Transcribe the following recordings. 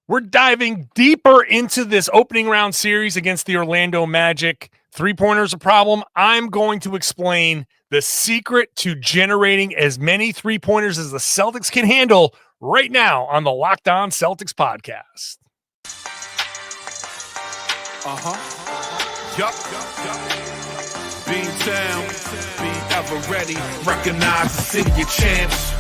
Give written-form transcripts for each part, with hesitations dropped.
We're diving deeper into this opening round series against the Orlando Magic. Three-pointers a problem. I'm going to explain the secret to generating as many three-pointers as the Celtics can handle right now on the Locked On Celtics podcast. Yup. Being down, be ever ready. Recognize the city of champs.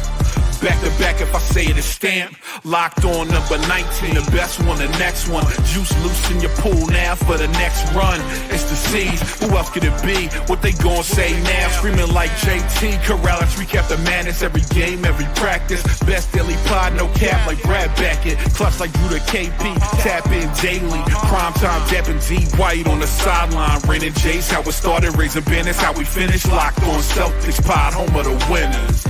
Back to back, if I say it, it's stamped. Locked on number 19, the best one, the next one. Juice loose in your pool now for the next run. It's the C's, who else could it be? What they gon' say now? Screaming like JT, Karalis, recap the madness. Every game, every practice. Best daily pod, no cap like Brad Beckett. Clutch like Drew to KP, tap in daily. Primetime dapping D White on the sideline. Raining Jayson, how it started, raising business, how we finished. Locked on Celtics pod, home of the winners.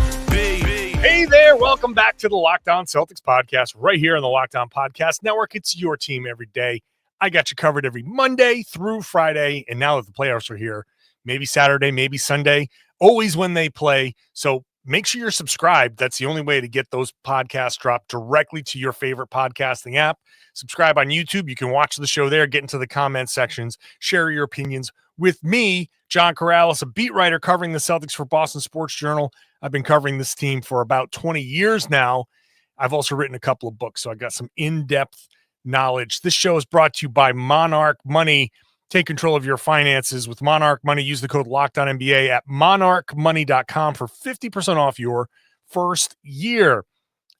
Hey there, welcome back to the Locked On Celtics podcast right here on the Locked On Podcast Network. It's your team every day. I got you covered every Monday through Friday, and now that the playoffs are here, maybe Saturday, maybe Sunday, always when they play. So make sure you're subscribed. That's the only way to get those podcasts dropped directly to your favorite podcasting app. Subscribe on YouTube. You can watch the show there, get into the comment sections, share your opinions with me, John Karalis, a beat writer covering the Celtics for Boston Sports Journal. I've been covering this team for about 20 years now. I've also written a couple of books, so I got some in-depth knowledge. This show is brought to you by Monarch Money. Take control of your finances with Monarch Money. Use the code LOCKEDONNBA at monarchmoney.com for 50% off your first year.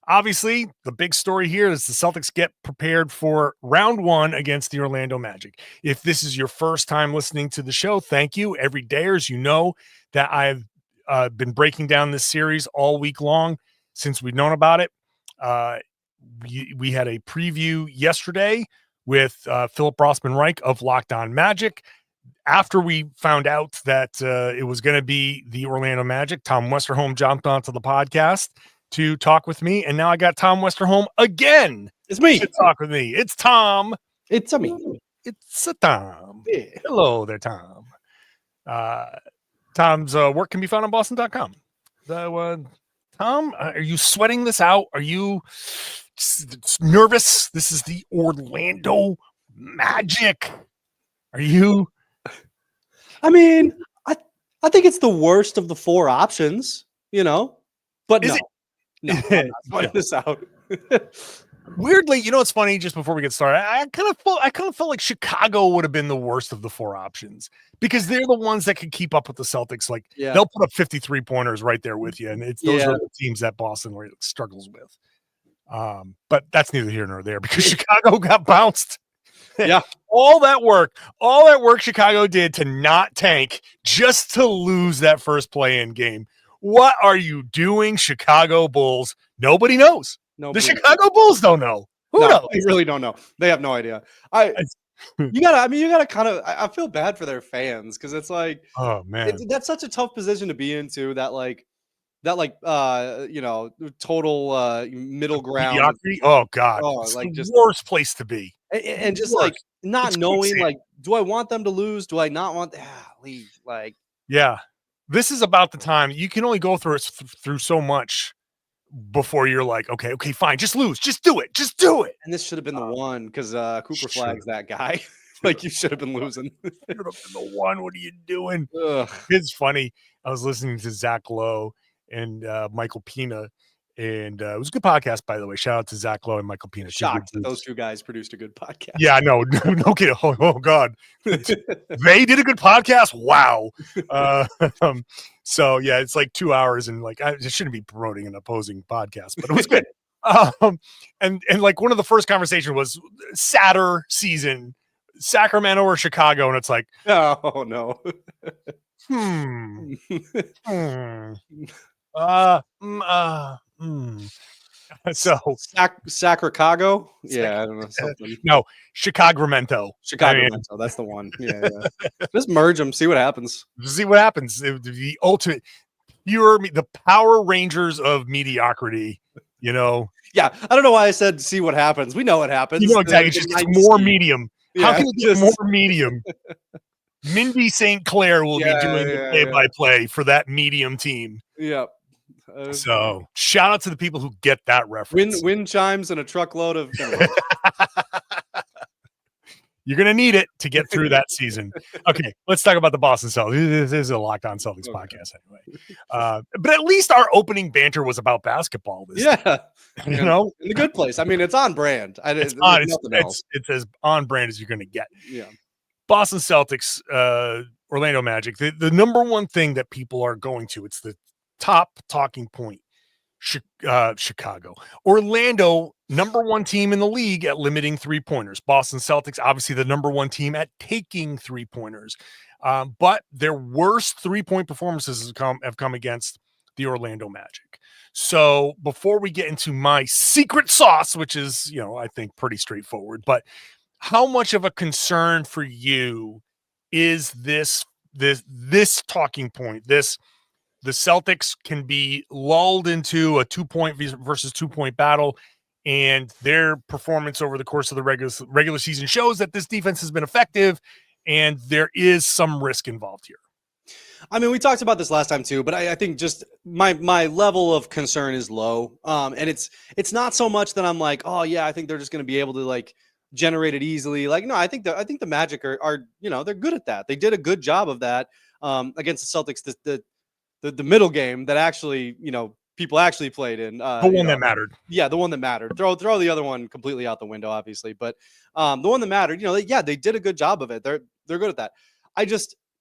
Obviously, the big story here is the Celtics get prepared for round one against the Orlando Magic. If this is your first time listening to the show, thank you. Every day, as you know, that I've been breaking down this series all week long since we've known about it. We had a preview yesterday with Philip Rossman-Reich of Locked On Magic. After we found out that it was going to be the Orlando Magic, Tom Westerholm jumped onto the podcast to talk with me, and now I got Tom Westerholm again. It's me. To talk with me. It's Tom. It's a me. It's a Tom. Yeah. Hello there, Tom. Tom's work can be found on boston.com. Tom, are you sweating this out? Are you nervous? This is the Orlando Magic. Are you? I mean, I think it's the worst of the four options, you know, but Is no, I'm not sweating this out. Weirdly, you know what's funny? Just before we get started, I kind of felt like Chicago would have been the worst of the four options because they're the ones that can keep up with the Celtics. Like they'll put up 53 pointers right there with you, and those are the teams that Boston struggles with. But that's neither here nor there because Chicago got bounced. Yeah, all that work Chicago did to not tank just to lose that first play-in game. What are you doing, Chicago Bulls? Nobody knows. The Chicago Bulls don't know. Who knows? They really don't know. They have no idea. You gotta kind of. I feel bad for their fans because it's like, oh man, that's such a tough position to be into. Total middle ground. Mediocrity? Oh God, it's like the worst place to be. And just like not knowing, like, do I want them to lose? Do I not want? Leave. Like, yeah, this is about the time you can only go through so much before you're like, okay, fine, just lose, just do it. And this should have been the one because Cooper Flag's that guy. Like, you should have been losing. Should have been the one. What are you doing? Ugh. It's funny. I was listening to Zach Lowe and Michael Pina, and it was a good podcast, by the way. Shout out to Zach Lowe and Michael Pina. Shocked that those two guys produced a good podcast. Yeah, no kidding. Oh God, they did a good podcast. Wow. So yeah, it's like 2 hours, and like I shouldn't be promoting an opposing podcast, but it was good. And like one of the first conversation was sadder season, Sacramento or Chicago, and it's like, oh no. So Sacramento, yeah, I don't know something. No, Chicago-mento. That's the one. Yeah. Just merge them, see what happens. The ultimate the Power Rangers of mediocrity. You know. Yeah, I don't know why I said see what happens. We know what happens. You know exactly. It's just more medium. Yeah, how can it get more medium? Mindy St. Clair will be doing the play-by-play for that medium team. Yeah. So shout out to the people who get that reference. Wind chimes and a truckload of fireworks. You're going to need it to get through that season. Okay, let's talk about the Boston Celtics. This is a Locked On Celtics podcast anyway. But at least our opening banter was about basketball this time. You know? In the good place. I mean, it's on brand. It's as on brand as you're going to get. Yeah. Boston Celtics, Orlando Magic. The number one thing that people are going to, it's the top talking point. Chicago. Orlando, number one team in the league at limiting three-pointers. Boston Celtics, obviously the number one team at taking three-pointers. But their worst three-point performances have come against the Orlando Magic. So before we get into my secret sauce, which is, I think pretty straightforward, but how much of a concern for you is this talking point, the Celtics can be lulled into a 2-point versus 2-point battle, and their performance over the course of the regular season shows that this defense has been effective, and there is some risk involved here. I mean, we talked about this last time too, but I think just my level of concern is low. And it's not so much that I'm like, oh yeah, I think they're just going to be able to like generate it easily. Like, no, I think the Magic are they're good at that. They did a good job of that against the Celtics. The middle game that actually, people actually played in. The one that mattered. Yeah, the one that mattered. Throw the other one completely out the window, obviously. But the one that mattered, they did a good job of it. They're good at that.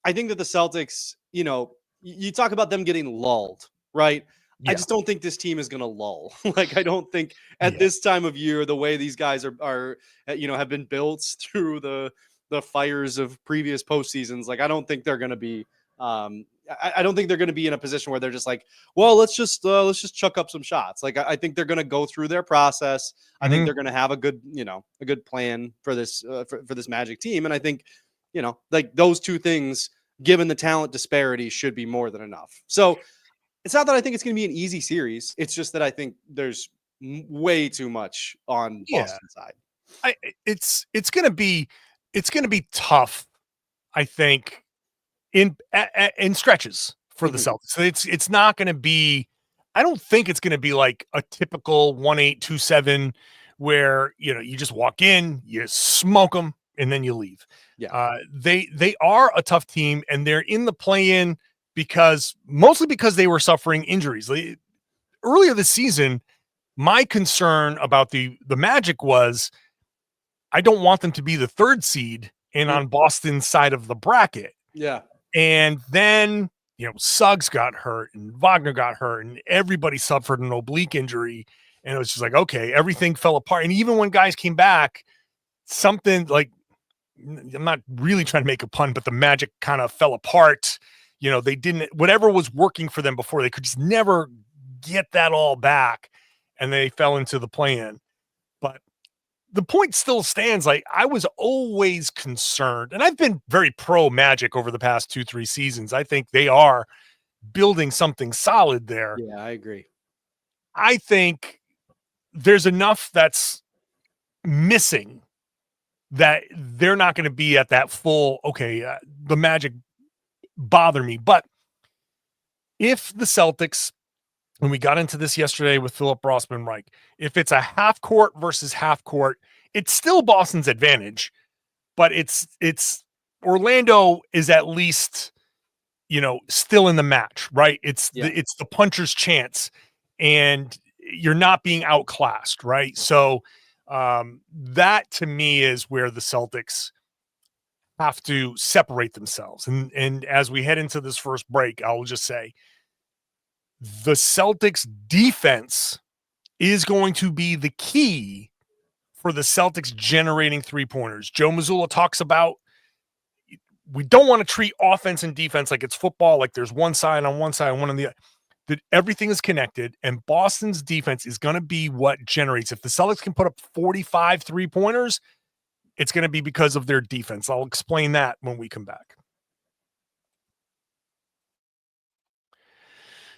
I think that the Celtics, you talk about them getting lulled, right? Yeah. I just don't think this team is going to lull. Like, I don't think at this time of year, the way these guys are have been built through the fires of previous postseasons. Like, I don't think they're going to be. I don't think they're going to be in a position where they're just like, well, let's just chuck up some shots. Like, I think they're going to go through their process. I think they're going to have a good plan for this for this Magic team. And I think, like those two things, given the talent disparity, should be more than enough. So it's not that I think it's going to be an easy series. It's just that I think there's way too much on Boston's side. It's going to be tough, I think, in stretches for the Celtics. So it's not going to be, I don't think it's going to be like a typical 1-8, 2-7 where, you just walk in, you smoke them, and then you leave. Yeah. They are a tough team, and they're in the play-in mostly because they were suffering injuries. Earlier this season, my concern about the Magic was I don't want them to be the third seed and on Boston's side of the bracket. Yeah. And then, Suggs got hurt and Wagner got hurt and everybody suffered an oblique injury. And it was just like, okay, everything fell apart. And even when guys came back, something like, I'm not really trying to make a pun, but the Magic kind of fell apart. They didn't, whatever was working for them before, they could just never get that all back. And they fell into the play-in. But the point still stands. Like, I was always concerned, and I've been very pro Magic over the past 2-3 seasons. I think they are building something solid there. Yeah, I agree. I think there's enough that's missing that they're not going to be at that full, the Magic bother me. But if the Celtics, and we got into this yesterday with Philip Rossman, Reich, if it's a half court versus half court, it's still Boston's advantage, but it's Orlando is at least, still in the match, right? It's the puncher's chance, and you're not being outclassed, right? So that to me is where the Celtics have to separate themselves. And as we head into this first break, I'll just say, the Celtics defense is going to be the key for the Celtics generating three-pointers. Joe Mazzulla talks about, we don't want to treat offense and defense like it's football, like there's one side on one side and one on the other. That everything is connected, and Boston's defense is going to be what generates. If the Celtics can put up 45 three-pointers, it's going to be because of their defense. I'll explain that when we come back.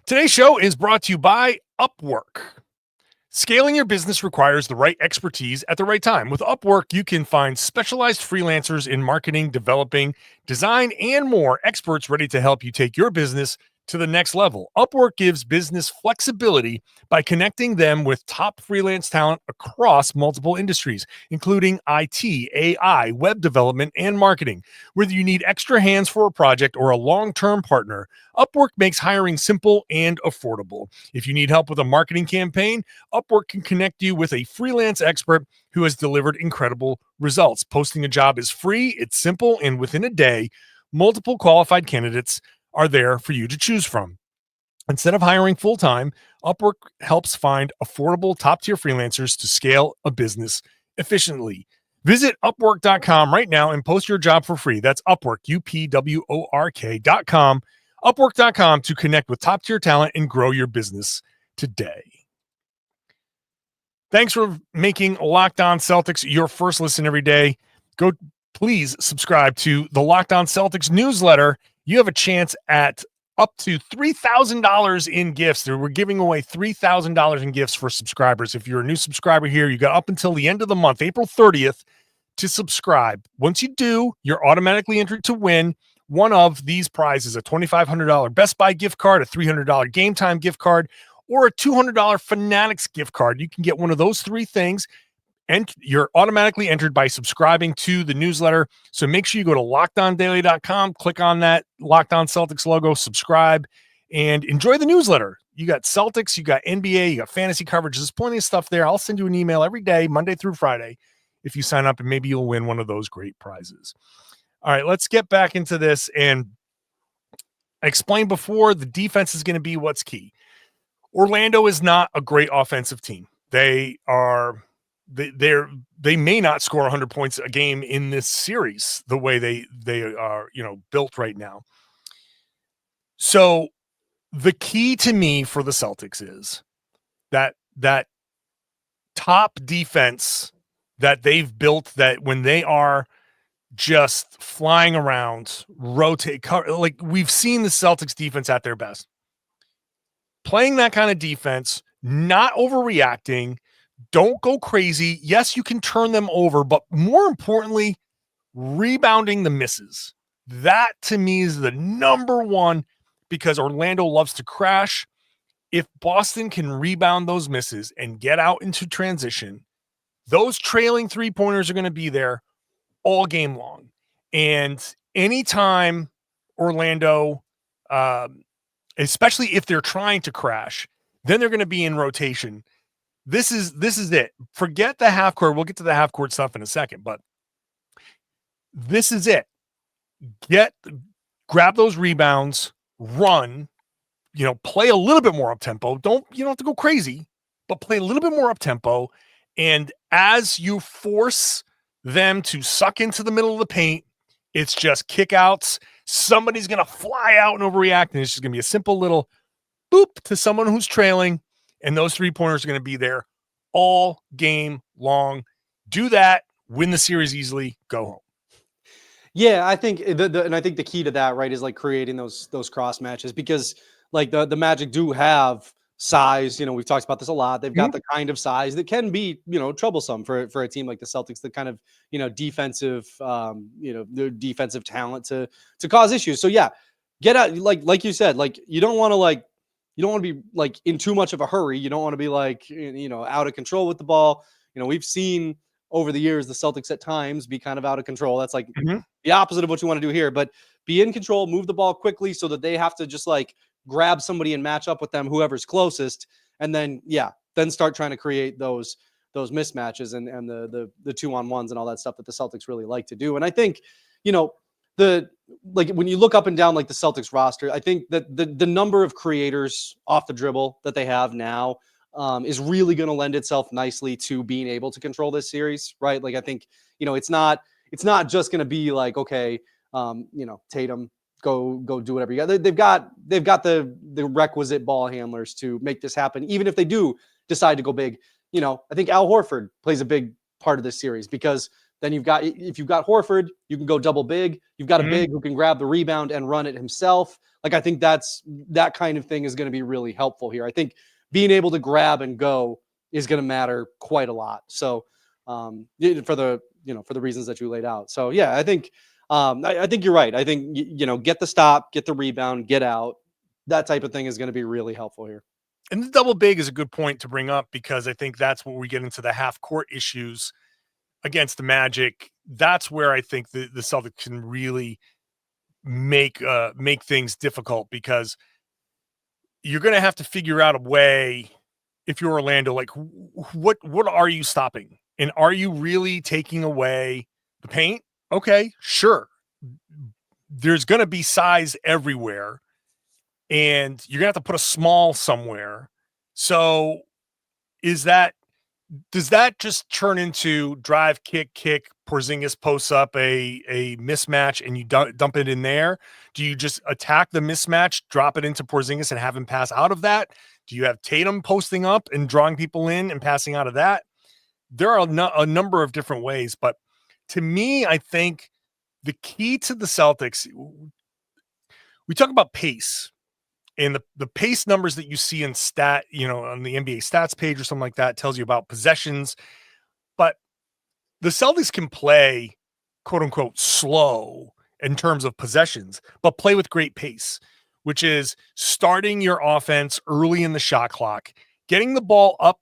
Today's show is brought to you by Upwork. Scaling your business requires the right expertise at the right time. With Upwork, you can find specialized freelancers in marketing, developing, design, and more, experts ready to help you take your business to the next level. Upwork gives business flexibility by connecting them with top freelance talent across multiple industries, including IT, AI, web development, and marketing. Whether you need extra hands for a project or a long-term partner, Upwork makes hiring simple and affordable. If you need help with a marketing campaign, Upwork can connect you with a freelance expert who has delivered incredible results. Posting a job is free, it's simple, and within a day, multiple qualified candidates are there for you to choose from. Instead of hiring full-time, Upwork helps find affordable top-tier freelancers to scale a business efficiently. Visit Upwork.com right now and post your job for free. That's Upwork, UPWORK.com, Upwork.com to connect with top-tier talent and grow your business today. Thanks for making Locked On Celtics your first listen every day. Go, please subscribe to the Locked On Celtics newsletter. You have a chance at up to $3,000 in gifts. We're giving away $3,000 in gifts for subscribers. If you're a new subscriber here, you got up until the end of the month, April 30th, to subscribe. Once you do, you're automatically entered to win one of these prizes: a $2,500 Best Buy gift card, a $300 Game Time gift card, or a $200 Fanatics gift card. You can get one of those three things, and you're automatically entered by subscribing to the newsletter. So make sure you go to LockedOnDaily.com, click on that Locked On Celtics logo, subscribe, and enjoy the newsletter. You got Celtics, you got NBA, you got fantasy coverage. There's plenty of stuff there. I'll send you an email every day, Monday through Friday, if you sign up, and maybe you'll win one of those great prizes. All right, let's get back into this. And I explained before, the defense is going to be what's key. Orlando is not a great offensive team. They may not score 100 points a game in this series the way they are, built right now. So the key to me for the Celtics is that top defense that they've built, that when they are just flying around, rotate, like we've seen the Celtics defense at their best. Playing that kind of defense, not overreacting, don't go crazy. Yes, you can turn them over, but more importantly, rebounding the misses. That to me is the number one, because Orlando loves to crash. If Boston can rebound those misses and get out into transition, those trailing three-pointers are going to be there all game long. And anytime Orlando, especially if they're trying to crash, then they're going to be in rotation. This is it. Forget the half court. We'll get to the half court stuff in a second, but this is it. Grab those rebounds, run, play a little bit more up tempo. You don't have to go crazy, but play a little bit more up tempo. And as you force them to suck into the middle of the paint, it's just kickouts. Somebody's going to fly out and overreact, and it's just going to be a simple little boop to someone who's trailing, and those three-pointers are going to be there all game long. Do that, win the series easily, go home. Yeah, I think the key to that, right, is like creating those cross matches, because like the Magic do have size. We've talked about this a lot. They've got the kind of size that can be, troublesome for a team like the Celtics, the kind of, defensive, their defensive talent to cause issues. So yeah, get out, like you said, like you don't want to be like in too much of a hurry. You don't want to be like, out of control with the ball. We've seen over the years the Celtics at times be kind of out of control. That's like the opposite of what you want to do here, but be in control, move the ball quickly so that they have to just like grab somebody and match up with them, whoever's closest. And then, then start trying to create those mismatches and the 2-on-1s and all that stuff that the Celtics really like to do. And I think, when you look up and down like the Celtics roster, I think that the number of creators off the dribble that they have now is really going to lend itself nicely to being able to control this series, right? Like I think, it's not just going to be like, okay, Tatum, go do whatever you got. They've got the requisite ball handlers to make this happen, even if they do decide to go big. I think Al Horford plays a big part of this series, because then if you've got Horford, you can go double big. You've got a big who can grab the rebound and run it himself. Like I think that kind of thing is going to be really helpful here. I think being able to grab and go is going to matter quite a lot. So for the reasons that you laid out. So I think I think you're right. I think get the stop, get the rebound, get out, that type of thing is going to be really helpful here. And the double big is a good point to bring up, because I think that's where we get into the half court issues against the Magic. That's where I think the Celtics can really make things difficult, because you're going to have to figure out a way, if you're Orlando, like what are you stopping? And are you really taking away the paint? Okay, sure. There's going to be size everywhere, and you're going to have to put a small somewhere. So does that just turn into drive, kick, Porzingis posts up a mismatch and you dump it in there? Do you just attack the mismatch, drop it into Porzingis and have him pass out of that? Do you have Tatum posting up and drawing people in and passing out of that? There are a number of different ways, but to me, I think the key to the Celtics, we talk about pace, and the pace numbers that you see in on the NBA stats page or something like that tells you about possessions, but the Celtics can play quote unquote slow in terms of possessions, but play with great pace, which is starting your offense early in the shot clock, getting the ball up,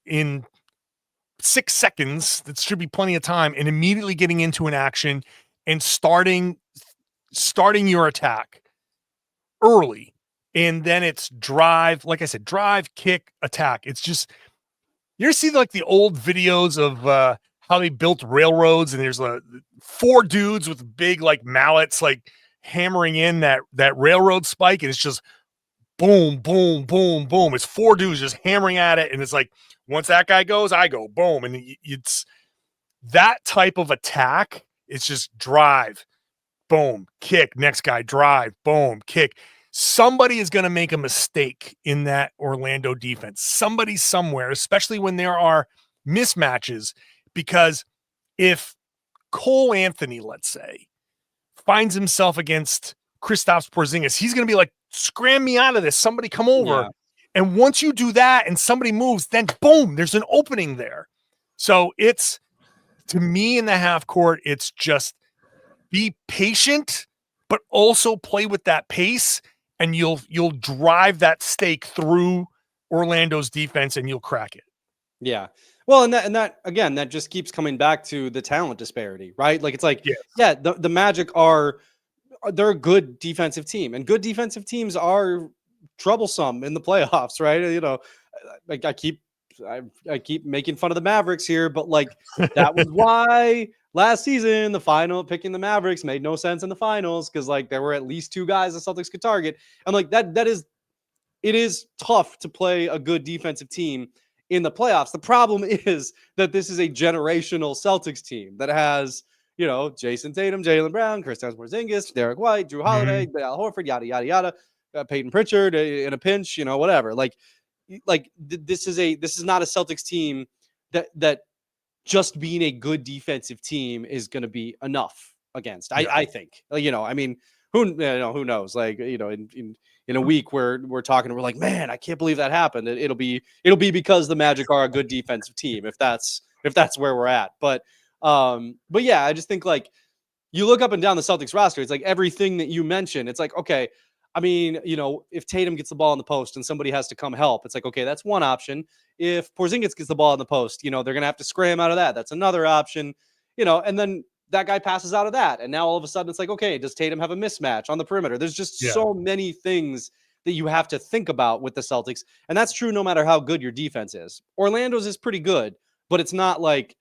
in 6 seconds, that should be plenty of time, and immediately getting into an action and starting your attack early. And then it's drive, like I said, drive, kick, attack. It's just, you ever see like the old videos of how they built railroads, and there's 4 dudes with big like mallets like hammering in that railroad spike, and it's just boom, boom, boom, boom. It's 4 dudes just hammering at it, and it's like, once that guy goes, I go, boom. And it's that type of attack. It's just drive, boom, kick, next guy, drive, boom, kick. Somebody is going to make a mistake in that Orlando defense. Somebody somewhere, especially when there are mismatches, because if Cole Anthony, let's say, finds himself against Kristaps Porzingis, he's going to be like, scram me out of this. Somebody come over. Yeah. And once you do that and somebody moves, then boom, there's an opening there. So it's, to me, in the half court, it's just be patient, but also play with that pace, and you'll drive that stake through Orlando's defense and you'll crack it. Yeah. Well, and that again, that just keeps coming back to the talent disparity, right? Like, it's like, Yes. yeah, the Magic they're a good defensive team, and good defensive teams are troublesome in the playoffs, right? Like I keep making fun of the Mavericks here, but like that was why last season picking the Mavericks made no sense in the finals, because like there were at least 2 guys the Celtics could target. And like it is tough to play a good defensive team in the playoffs. The problem is that this is a generational Celtics team that has, Jayson Tatum, Jaylen Brown, Kristaps Porzingis, Derek White, Drew Holiday, Al Horford, yada, yada, yada, Peyton Pritchard in a pinch, whatever. This is not a Celtics team that just being a good defensive team is going to be enough against. Yeah. I think, I mean, who knows? Like, in a week where we're talking, we're like, man, I can't believe that happened. It'll be because the Magic are a good defensive team, if that's where we're at. But yeah, I just think like you look up and down the Celtics roster, it's like everything that you mentioned. It's like, okay, I mean, if Tatum gets the ball in the post and somebody has to come help, it's like, okay, that's one option. If Porzingis gets the ball in the post, they're going to have to scram out of that. That's another option, and then that guy passes out of that. And now all of a sudden it's like, okay, does Tatum have a mismatch on the perimeter? There's just so many things that you have to think about with the Celtics. And that's true no matter how good your defense is. Orlando's is pretty good, but it's not like,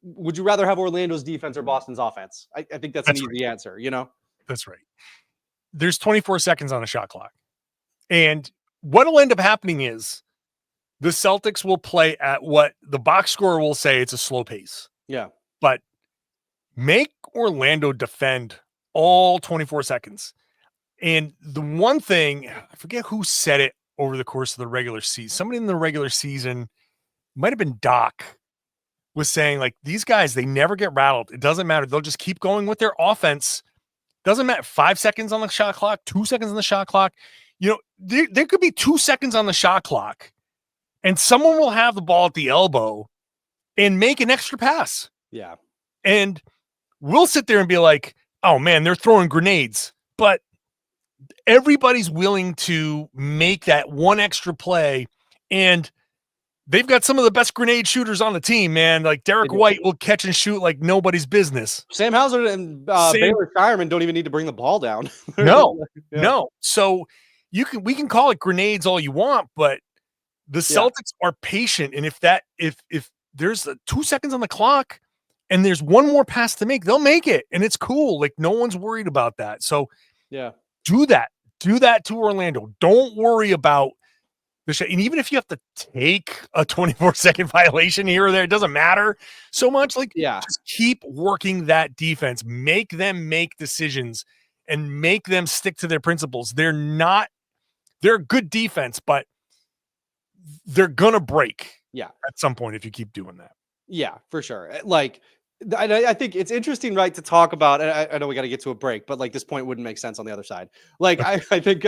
would you rather have Orlando's defense or Boston's offense? I think that's an easy answer, That's right. There's 24 seconds on the shot clock. And what will end up happening is the Celtics will play at what the box score will say it's a slow pace. Yeah. But make Orlando defend all 24 seconds. And the one thing, I forget who said it over the course of the regular season. Somebody in the regular season, might have been Doc, was saying like, these guys, they never get rattled. It doesn't matter. They'll just keep going with their offense. Doesn't matter. 5 seconds on the shot clock, 2 seconds on the shot clock. There could be 2 seconds on the shot clock and someone will have the ball at the elbow and make an extra pass. Yeah. And we'll sit there and be like, oh man, they're throwing grenades. but everybody's willing to make that one extra play, and they've got some of the best grenade shooters on the team, man. Like Derek White will catch and shoot like nobody's business. Sam Hauser and Baylor Shireman don't even need to bring the ball down. No. So we can call it grenades all you want, but the Celtics are patient, and if there's 2 seconds on the clock and there's one more pass to make, they'll make it, and it's cool. Like no one's worried about that. So do that to Orlando. Don't worry about the shit. And even if you have to take a 24-second violation here or there, it doesn't matter so much. Like, just keep working that defense. Make them make decisions and make them stick to their principles. They're a good defense, but they're gonna break. At some point if you keep doing that. Yeah, for sure. Like, I think it's interesting, right, to talk about. And I know we got to get to a break, but like this point wouldn't make sense on the other side. Like, I think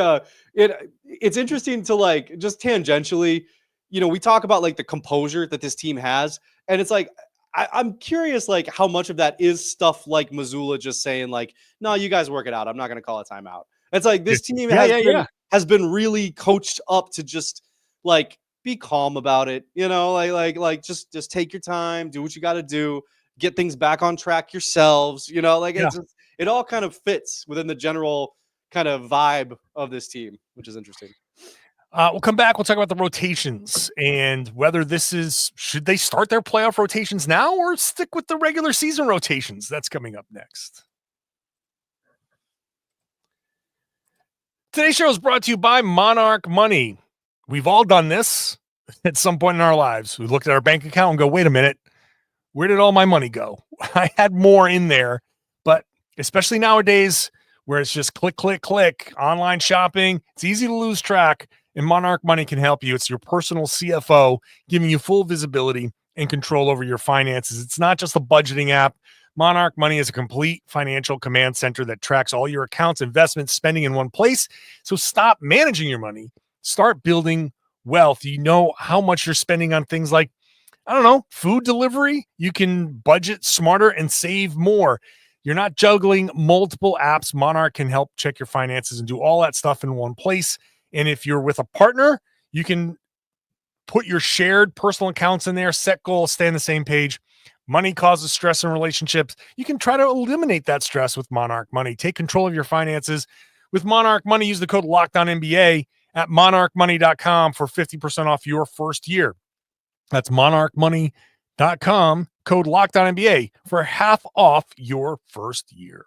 it's interesting to like just tangentially, we talk about like the composure that this team has, and it's like I'm curious, like how much of that is stuff like Mazzulla just saying like, no, you guys work it out. I'm not going to call a timeout. It's like this team has been really coached up to just like be calm about it, like just take your time, do what you got to do. Get things back on track yourselves, it all kind of fits within the general kind of vibe of this team, which is interesting. We'll come back. We'll talk about the rotations and whether should they start their playoff rotations now or stick with the regular season rotations. That's coming up next. Today's show is brought to you by Monarch Money. We've all done this at some point in our lives. We looked at our bank account and go, wait a minute. Where did all my money go? I had more in there, but especially nowadays where it's just click, click, click, online shopping, it's easy to lose track, and Monarch Money can help you. It's your personal CFO giving you full visibility and control over your finances. It's not just a budgeting app. Monarch Money is a complete financial command center that tracks all your accounts, investments, spending in one place. So stop managing your money. Start building wealth. You know how much you're spending on things like, I don't know, food delivery. You can budget smarter and save more. You're not juggling multiple apps. Monarch can help check your finances and do all that stuff in one place. And if you're with a partner, you can put your shared personal accounts in there, set goals, stay on the same page. Money causes stress in relationships. You can try to eliminate that stress with Monarch Money. Take control of your finances. With Monarch Money, use the code LOCKDOWNNBA at monarchmoney.com for 50% off your first year. That's monarchmoney.com, code LOCKDOWNNBA for half off your first year.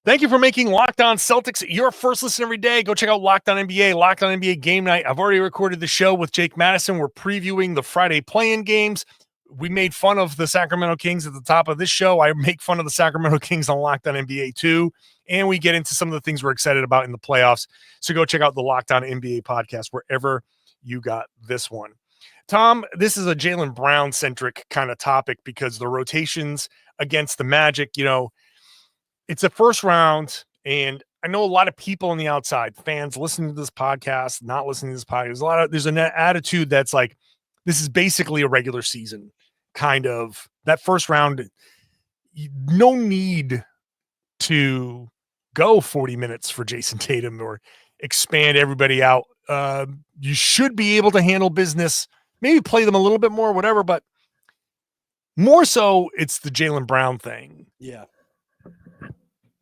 Thank you for making Locked On Celtics your first listen every day. Go check out Locked On NBA, Locked On NBA Game Night. I've already recorded the show with Jake Madison. We're previewing the Friday play-in games. We made fun of the Sacramento Kings at the top of this show. I make fun of the Sacramento Kings on Locked On NBA too. And we get into some of the things we're excited about in the playoffs. So go check out the Locked On NBA podcast wherever you got this one. Tom, this is a Jaylen Brown-centric kind of topic because the rotations against the Magic, it's a first round, and I know a lot of people on the outside, fans listening to this podcast, not listening to this podcast, there's an attitude that's like, this is basically a regular season kind of, that first round, no need to go 40 minutes for Jayson Tatum or expand everybody out. You should be able to handle business, maybe play them a little bit more, whatever, but more so it's the Jaylen Brown thing. Yeah.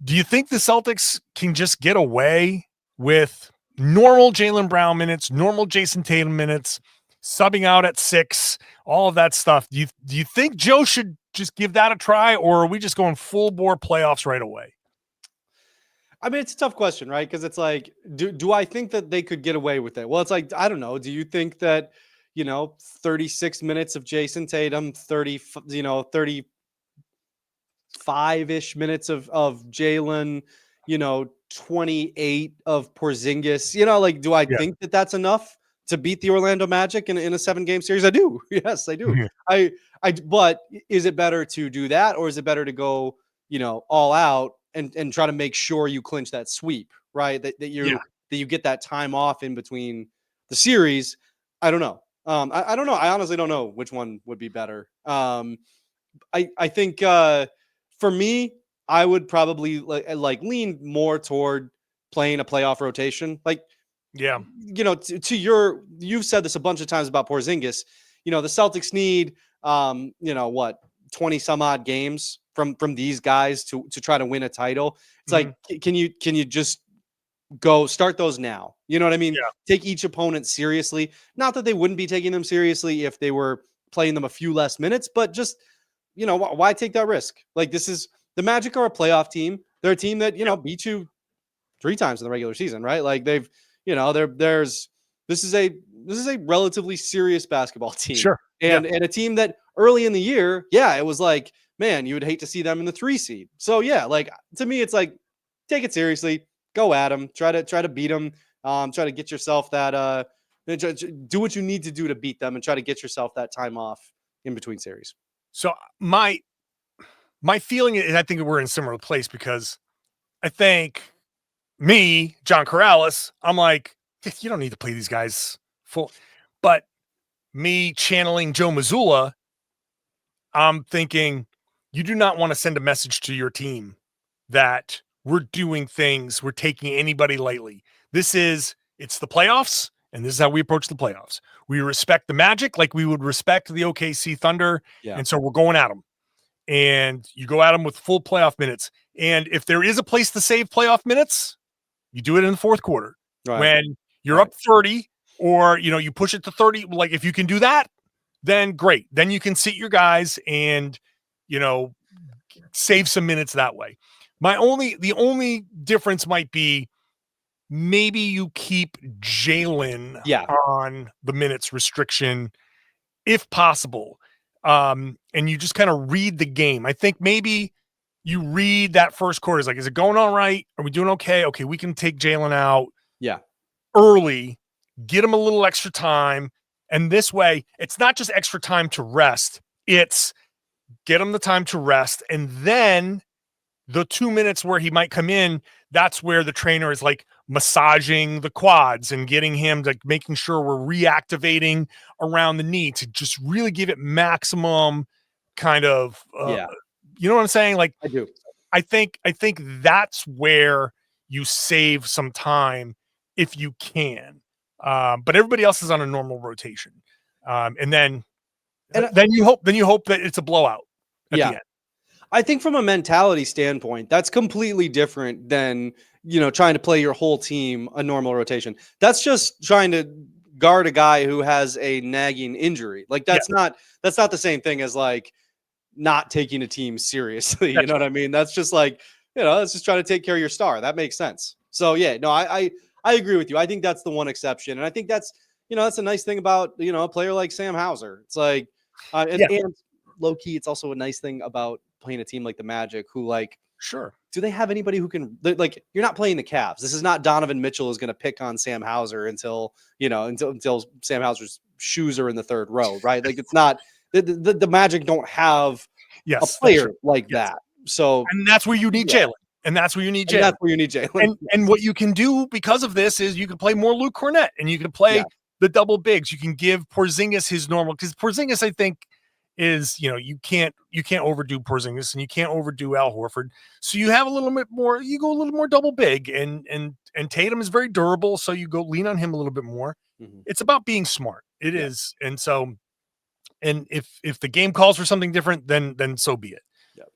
Do you think the Celtics can just get away with normal Jaylen Brown minutes, normal Jayson Tatum minutes, subbing out at 6, all of that stuff? Do you think Joe should just give that a try, or are we just going full bore playoffs right away? I mean, it's a tough question, right? Because it's like, do I think that they could get away with it? Well, it's like, I don't know. Do you think that, 36 minutes of Jayson Tatum, 35-ish minutes of Jaylen, 28 of Porzingis, do I think that that's enough to beat the Orlando Magic in a 7-game series? I do. Yes, I do. But is it better to do that, or is it better to go, all out and try to make sure you clinch that sweep, right? That you get that time off in between the series. I don't know. I don't know. I honestly don't know which one would be better. I think for me, I would probably like lean more toward playing a playoff rotation. Like, Yeah. You've said this a bunch of times about Porzingis. The Celtics need, 20 some odd games from these guys to try to win a title. It's like, can you just go start those now? You know what I mean? Yeah. Take each opponent seriously. Not that they wouldn't be taking them seriously if they were playing them a few less minutes, but just, why take that risk? Like, the Magic are a playoff team. They're a team that, beat you 3 times in the regular season, right? Like they've, this is a relatively serious basketball team. Sure. And a team that early in the year, it was like, man, you would hate to see them in the 3 seed. So yeah, like to me, it's like, take it seriously, go at them, try to beat them, try to get yourself that, do what you need to do to beat them and try to get yourself that time off in between series. So my feeling is, I think we're in a similar place because I think me, John Karalis, I'm like, you don't need to play these guys full. But me channeling Joe Mazzulla, I'm thinking you do not want to send a message to your team that we're doing things, we're taking anybody lightly. It's the playoffs, and this is how we approach the playoffs. We respect the Magic like we would respect the OKC Thunder, and so we're going at them. And you go at them with full playoff minutes. And if there is a place to save playoff minutes, you do it in the fourth quarter. Right. When you're up 30 or, you push it to 30. Like if you can do that, then great. Then you can sit your guys and, save some minutes that way. The only difference might be maybe you keep Jaylen on the minutes restriction if possible. And you just kind of read the game. I think maybe you read that first quarter. It's like, is it going all right? Are we doing okay? Okay, we can take Jaylen out early, get him a little extra time. And this way, it's not just extra time to rest. It's get him the time to rest. And then the 2 minutes where he might come in, that's where the trainer is like massaging the quads and getting him to making sure we're reactivating around the knee to just really give it maximum kind of, you know what I'm saying? Like I do. I think that's where you save some time if you can. But everybody else is on a normal rotation. And then you hope that it's a blowout at the end. I think from a mentality standpoint, that's completely different than, trying to play your whole team a normal rotation. That's just trying to guard a guy who has a nagging injury. Like that's not the same thing as like not taking a team seriously. You know what I mean? That's just like, that's just trying to take care of your star. That makes sense. So yeah, no, I agree with you. I think that's the one exception. And I think that's, that's a nice thing about, a player like Sam Hauser. It's like, and low key, it's also a nice thing about playing a team like the Magic who like, sure. Do they have anybody who can like, you're not playing the Cavs. This is not Donovan Mitchell is going to pick on Sam Hauser until Sam Hauser's shoes are in the third row, right? Like it's not the Magic don't have a player like that. So, and that's where you need Jaylen. And that's where you need Jaylen. And what you can do because of this is you can play more Luke Cornett and you can play the double bigs. You can give Porzingis his normal, because Porzingis, I think, is, you can't overdo Porzingis and you can't overdo Al Horford. So you have a little bit more, you go a little more double big, and Tatum is very durable. So you go lean on him a little bit more. Mm-hmm. It's about being smart. It is. And so, and if the game calls for something different, then so be it. Yep.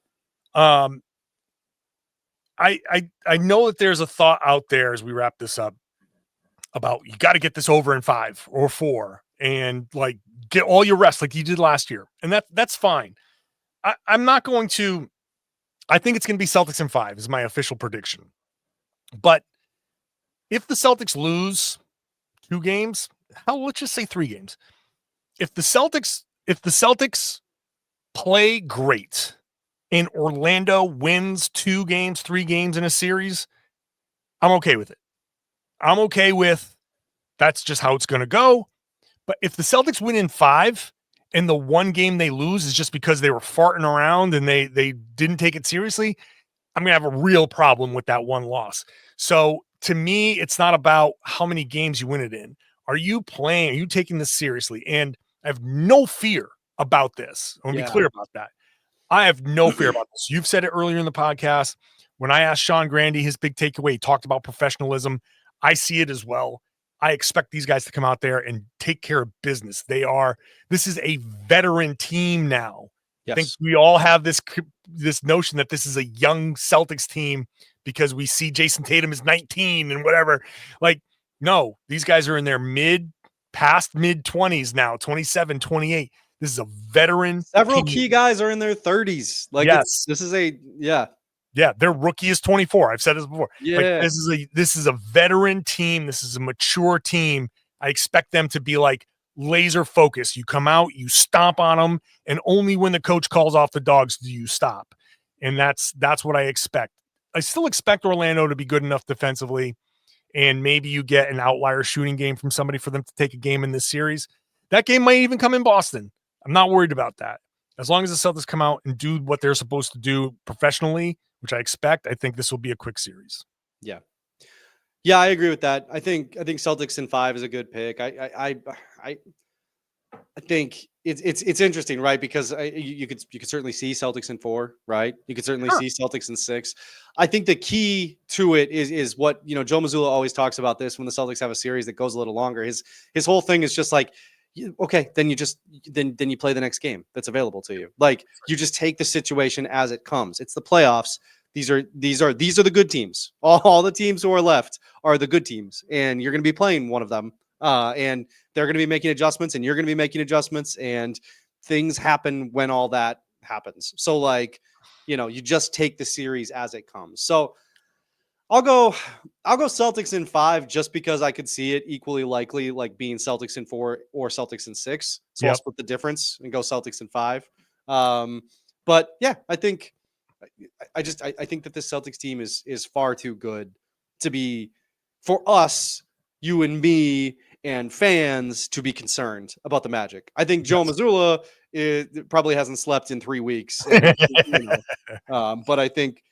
I know that there's a thought out there as we wrap this up about you got to get this over in 5 or 4 and like get all your rest like you did last year. And that's fine. I'm not going to, I think it's going to be Celtics in 5 is my official prediction. But if the Celtics lose 2 games, let's just say 3 games. If the Celtics play great and Orlando wins 2 games, 3 games in a series, I'm okay with it. I'm okay with that's just how it's going to go. But if the Celtics win in 5 and the 1 game they lose is just because they were farting around and they didn't take it seriously, I'm going to have a real problem with that 1 loss. So to me, it's not about how many games you win it in. Are you playing? Are you taking this seriously? And I have no fear about this. I want to be clear about that. I have no fear about this. You've said it earlier in the podcast. When I asked Sean Grandy his big takeaway, he talked about professionalism. I see it as well. I expect these guys to come out there and take care of business. This is a veteran team now. Yes. I think we all have this notion that this is a young Celtics team because we see Jayson Tatum is 19 and whatever. Like, no, these guys are in their past mid 20s now, 27, 28. This is a veteran. Several team. key guys are in their 30s. Like, yes. Yeah, their rookie is 24. I've said this before. Yeah. Like, this is a veteran team. This is a mature team. I expect them to be like laser focused. You come out, you stomp on them, and only when the coach calls off the dogs do you stop. And that's what I expect. I still expect Orlando to be good enough defensively, and maybe you get an outlier shooting game from somebody for them to take a game in this series. That game might even come in Boston. I'm not worried about that. As long as the Celtics come out and do what they're supposed to do professionally, which I expect, I think this will be a quick series. Yeah. Yeah, I agree with that. I think Celtics in 5 is a good pick. I think it's interesting, right? Because you could certainly see Celtics in 4, right? You could certainly see Celtics in 6. I think the key to it is what, Joe Mazzulla always talks about this when the Celtics have a series that goes a little longer. His whole thing is just like, okay, then you play the next game that's available to you. Like, you just take the situation as it comes. It's the playoffs. These are the good teams. All the teams who are left are the good teams, and you're going to be playing one of them. And they're going to be making adjustments, and you're going to be making adjustments, and things happen when all that happens. So, like, you just take the series as it comes. So I'll go Celtics in 5 just because I could see it equally likely like being Celtics in 4 or Celtics in 6. So I'll split the difference and go Celtics in 5. But yeah, I think that this Celtics team is far too good to be, for us, you and me and fans, to be concerned about the Magic. I think Joe Mazzulla probably hasn't slept in 3 weeks. But I think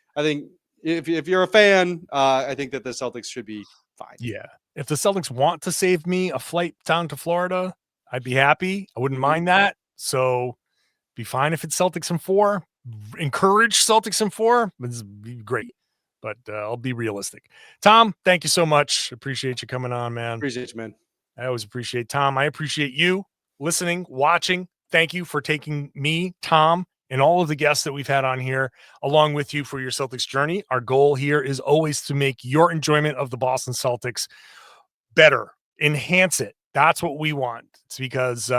if you're a fan, I think that the Celtics should be fine. Yeah. If the Celtics want to save me a flight down to Florida, I'd be happy. I wouldn't mind that. So be fine if it's Celtics in 4. Encourage Celtics in 4. It's be great. But I'll be realistic. Tom, thank you so much. Appreciate you coming on, man. Appreciate you, man. I always appreciate Tom. I appreciate you listening, watching. Thank you for taking me, Tom, and all of the guests that we've had on here along with you for your Celtics journey. Our goal here is always to make your enjoyment of the Boston Celtics better, enhance it. That's what we want. It's because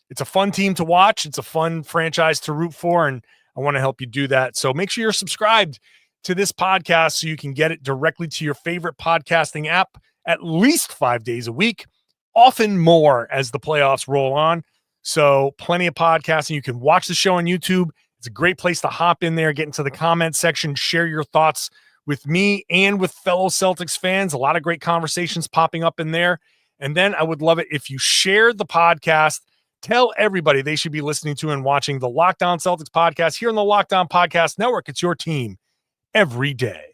it's a fun team to watch. It's a fun franchise to root for, and I want to help you do that. So make sure you're subscribed to this podcast so you can get it directly to your favorite podcasting app at least 5 days a week, often more as the playoffs roll on. So plenty of podcasting. You can watch the show on YouTube. It's a great place to hop in there, get into the comment section, share your thoughts with me and with fellow Celtics fans. A lot of great conversations popping up in there. And then I would love it if you shared the podcast. Tell everybody they should be listening to and watching the Locked On Celtics podcast here on the Locked On Podcast Network. It's your team every day.